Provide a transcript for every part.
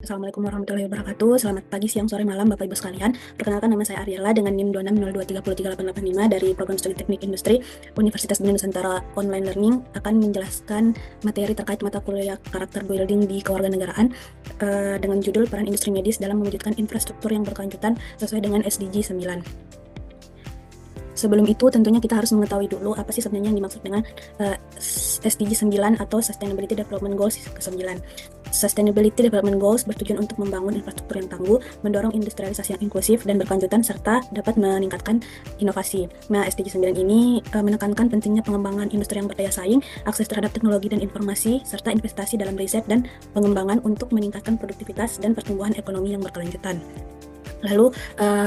Assalamualaikum warahmatullahi wabarakatuh. Selamat pagi, siang, sore, malam Bapak Ibu sekalian. Perkenalkan, nama saya Ariela dengan NIM 2602303885 dari Program Studi Teknik Industri Universitas Bina Nusantara Online Learning akan menjelaskan materi terkait mata kuliah karakter building di kewarganegaraan dengan judul peran industri medis dalam mewujudkan infrastruktur yang berkelanjutan sesuai dengan SDG 9. Sebelum itu tentunya kita harus mengetahui dulu apa sih sebenarnya yang dimaksud dengan SDG 9 atau Sustainability Development Goals ke-9. Sustainability Development Goals bertujuan untuk membangun infrastruktur yang tangguh, mendorong industrialisasi yang inklusif dan berkelanjutan, serta dapat meningkatkan inovasi. Nah, SDG 9 ini menekankan pentingnya pengembangan industri yang berdaya saing, akses terhadap teknologi dan informasi, serta investasi dalam riset dan pengembangan untuk meningkatkan produktivitas dan pertumbuhan ekonomi yang berkelanjutan. Lalu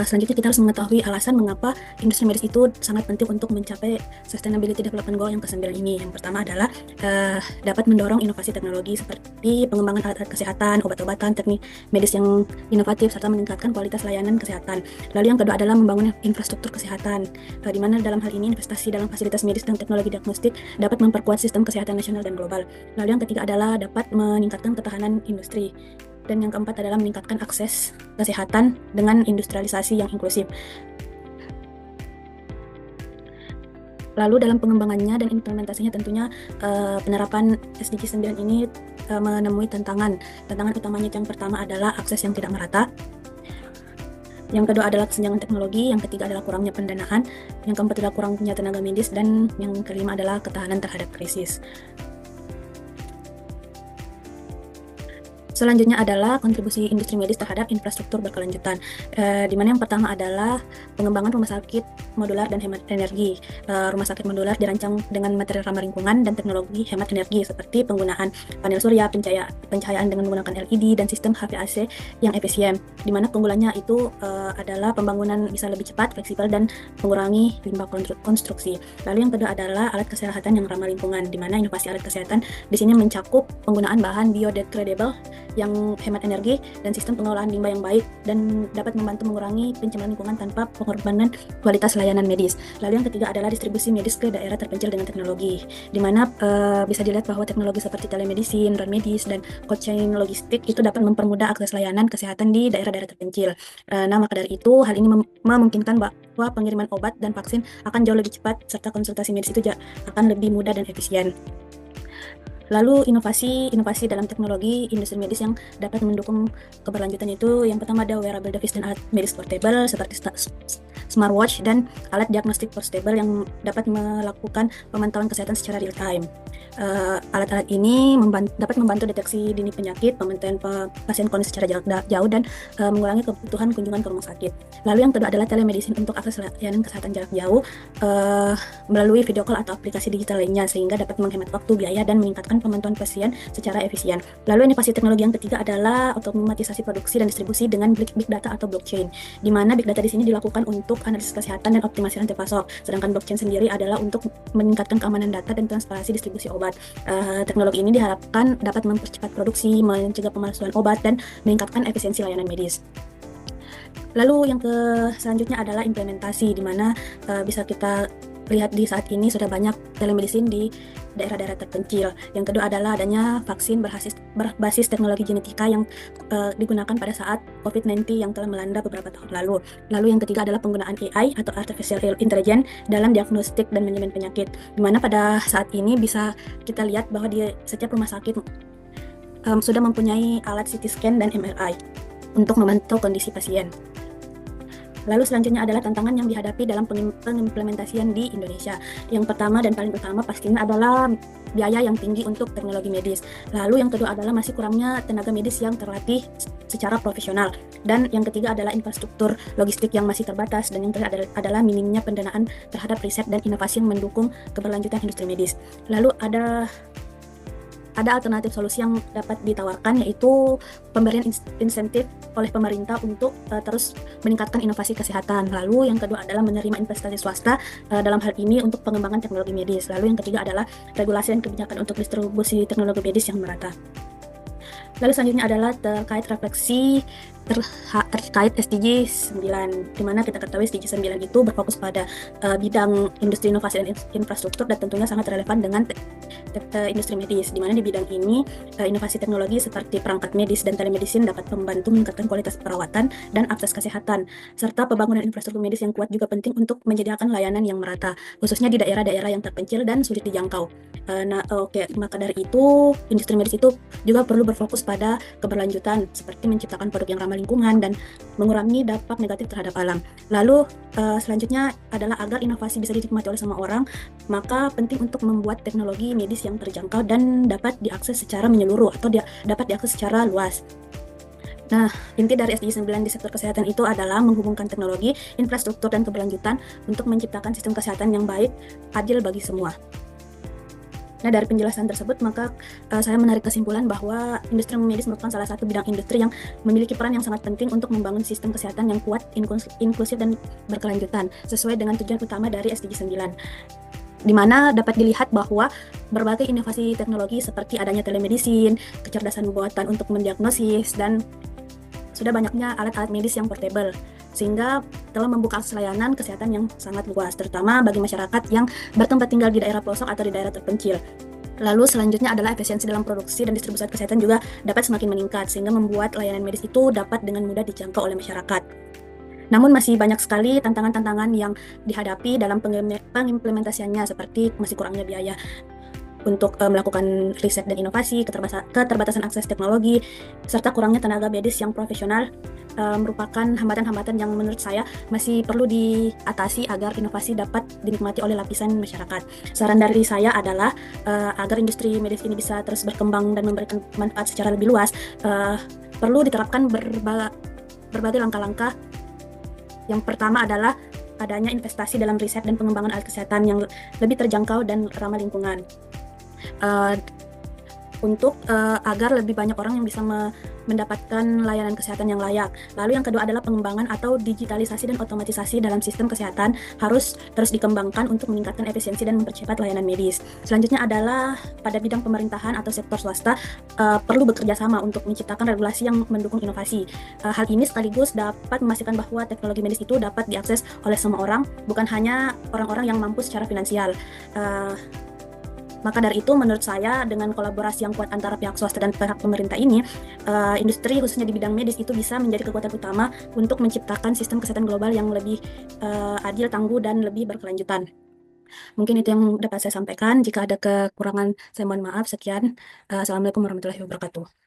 selanjutnya kita harus mengetahui alasan mengapa industri medis itu sangat penting untuk mencapai Sustainability Development Goal yang ke-9 ini. Yang pertama adalah dapat mendorong inovasi teknologi seperti pengembangan alat-alat kesehatan, obat-obatan, teknik medis yang inovatif, serta meningkatkan kualitas layanan kesehatan. Lalu yang kedua adalah membangun infrastruktur kesehatan, di mana dalam hal ini investasi dalam fasilitas medis dan teknologi diagnostik dapat memperkuat sistem kesehatan nasional dan global. Lalu yang ketiga adalah dapat meningkatkan ketahanan industri. Dan yang keempat adalah meningkatkan akses kesehatan dengan industrialisasi yang inklusif. Lalu dalam pengembangannya dan implementasinya tentunya penerapan SDG 9 ini menemui tantangan. Tantangan utamanya yang pertama adalah akses yang tidak merata. Yang kedua adalah kesenjangan teknologi, yang ketiga adalah kurangnya pendanaan, yang keempat adalah kurangnya tenaga medis, dan yang kelima adalah ketahanan terhadap krisis. Selanjutnya adalah kontribusi industri medis terhadap infrastruktur berkelanjutan, di mana yang pertama adalah pengembangan rumah sakit modular dan hemat energi. Rumah sakit modular dirancang dengan material ramah lingkungan dan teknologi hemat energi seperti penggunaan panel surya, pencahayaan dengan menggunakan LED, dan sistem HVAC yang efisien, di mana keunggulannya itu adalah pembangunan bisa lebih cepat, fleksibel, dan mengurangi limbah konstruksi. Lalu yang kedua adalah alat kesehatan yang ramah lingkungan, di mana inovasi alat kesehatan di sini mencakup penggunaan bahan biodegradable yang hemat energi dan sistem pengelolaan limbah yang baik dan dapat membantu mengurangi pencemaran lingkungan tanpa pengorbanan kualitas layanan medis. Lalu yang ketiga adalah distribusi medis ke daerah terpencil dengan teknologi, di mana bisa dilihat bahwa teknologi seperti telemedicine, drone medis, dan cold chain logistik itu dapat mempermudah akses layanan kesehatan di daerah-daerah terpencil. Nah, maka dari itu hal ini memungkinkan bahwa pengiriman obat dan vaksin akan jauh lebih cepat, serta konsultasi medis itu akan lebih mudah dan efisien. Lalu inovasi dalam teknologi industri medis yang dapat mendukung keberlanjutan itu yang pertama ada wearable device dan alat medis portable seperti smartwatch dan alat diagnostik portable yang dapat melakukan pemantauan kesehatan secara real time. Alat-alat ini dapat membantu deteksi dini penyakit, pemantauan pasien kronis secara jarak jauh, dan mengurangi kebutuhan kunjungan ke rumah sakit. Lalu yang kedua adalah telemedicine untuk akses layanan kesehatan jarak jauh melalui video call atau aplikasi digital lainnya, sehingga dapat menghemat waktu, biaya, dan meningkatkan pemantauan pasien secara efisien. Lalu inovasi teknologi yang ketiga adalah otomatisasi produksi dan distribusi dengan big data atau blockchain, di mana big data di sini dilakukan untuk analisis kesehatan dan optimasi rantai pasok, sedangkan blockchain sendiri adalah untuk meningkatkan keamanan data dan transparansi distribusi obat. Teknologi ini diharapkan dapat mempercepat produksi, mencegah pemalsuan obat, dan meningkatkan efisiensi layanan medis. Lalu yang selanjutnya adalah implementasi, di mana bisa kita lihat di saat ini sudah banyak telemedicine di daerah-daerah terpencil. Yang kedua adalah adanya vaksin berbasis teknologi genetika yang digunakan pada saat COVID-19 yang telah melanda beberapa tahun lalu. Lalu yang ketiga adalah penggunaan AI atau Artificial Intelligence dalam diagnostik dan manajemen penyakit, di mana pada saat ini bisa kita lihat bahwa di setiap rumah sakit sudah mempunyai alat CT scan dan MRI untuk memantau kondisi pasien. Lalu selanjutnya adalah tantangan yang dihadapi dalam pengimplementasian di Indonesia. Yang pertama dan paling utama pastinya adalah biaya yang tinggi untuk teknologi medis. Lalu yang kedua adalah masih kurangnya tenaga medis yang terlatih secara profesional. Dan yang ketiga adalah infrastruktur logistik yang masih terbatas. Dan yang terakhir adalah minimnya pendanaan terhadap riset dan inovasi yang mendukung keberlanjutan industri medis. Lalu ada alternatif solusi yang dapat ditawarkan, yaitu pemberian insentif oleh pemerintah untuk terus meningkatkan inovasi kesehatan. Lalu yang kedua adalah menerima investasi swasta dalam hal ini untuk pengembangan teknologi medis. Lalu yang ketiga adalah regulasi dan kebijakan untuk distribusi teknologi medis yang merata. Lalu selanjutnya adalah terkait refleksi terkait SDG 9, di mana kita ketahui SDG 9 itu berfokus pada bidang industri inovasi dan infrastruktur, dan tentunya sangat relevan dengan industri medis, di mana di bidang ini inovasi teknologi seperti perangkat medis dan telemedicine dapat membantu meningkatkan kualitas perawatan dan akses kesehatan, serta pembangunan infrastruktur medis yang kuat juga penting untuk menyediakan layanan yang merata, khususnya di daerah-daerah yang terpencil dan sulit dijangkau. Maka dari itu, industri medis itu juga perlu berfokus pada keberlanjutan, seperti menciptakan produk yang ramah lingkungan dan mengurangi dampak negatif terhadap alam. Lalu selanjutnya adalah agar inovasi bisa dinikmati oleh semua orang, maka penting untuk membuat teknologi medis yang terjangkau dan dapat diakses secara menyeluruh atau dapat diakses secara luas. Nah, inti dari SDG 9 di sektor kesehatan itu adalah menghubungkan teknologi, infrastruktur, dan keberlanjutan untuk menciptakan sistem kesehatan yang baik, adil bagi semua. Nah, dari penjelasan tersebut, maka saya menarik kesimpulan bahwa industri medis merupakan salah satu bidang industri yang memiliki peran yang sangat penting untuk membangun sistem kesehatan yang kuat, inklusif, dan berkelanjutan, sesuai dengan tujuan utama dari SDG 9. Di mana dapat dilihat bahwa berbagai inovasi teknologi seperti adanya telemedicine, kecerdasan buatan untuk mendiagnosis, dan sudah banyaknya alat-alat medis yang portable, sehingga telah membuka akses layanan kesehatan yang sangat luas, terutama bagi masyarakat yang bertempat tinggal di daerah pelosok atau di daerah terpencil. Lalu selanjutnya adalah efisiensi dalam produksi dan distribusi kesehatan juga dapat semakin meningkat, sehingga membuat layanan medis itu dapat dengan mudah dijangkau oleh masyarakat. Namun masih banyak sekali tantangan-tantangan yang dihadapi dalam pengimplementasiannya, seperti masih kurangnya biaya untuk melakukan riset dan inovasi, keterbatasan akses teknologi, serta kurangnya tenaga medis yang profesional merupakan hambatan-hambatan yang menurut saya masih perlu diatasi agar inovasi dapat dinikmati oleh lapisan masyarakat. Saran dari saya adalah agar industri medis ini bisa terus berkembang dan memberikan manfaat secara lebih luas, perlu diterapkan berbagai langkah-langkah. Yang pertama adalah adanya investasi dalam riset dan pengembangan alat kesehatan yang lebih terjangkau dan ramah lingkungan. Agar lebih banyak orang yang bisa mendapatkan layanan kesehatan yang layak. Lalu yang kedua adalah pengembangan atau digitalisasi dan otomatisasi dalam sistem kesehatan harus terus dikembangkan untuk meningkatkan efisiensi dan mempercepat layanan medis. Selanjutnya adalah pada bidang pemerintahan atau sektor swasta perlu bekerja sama untuk menciptakan regulasi yang mendukung inovasi. Hal ini sekaligus dapat memastikan bahwa teknologi medis itu dapat diakses oleh semua orang, bukan hanya orang-orang yang mampu secara finansial. Maka dari itu, menurut saya, dengan kolaborasi yang kuat antara pihak swasta dan pihak pemerintah ini, industri khususnya di bidang medis itu bisa menjadi kekuatan utama untuk menciptakan sistem kesehatan global yang lebih adil, tangguh, dan lebih berkelanjutan. Mungkin itu yang dapat saya sampaikan. Jika ada kekurangan, saya mohon maaf. Sekian. Assalamualaikum warahmatullahi wabarakatuh.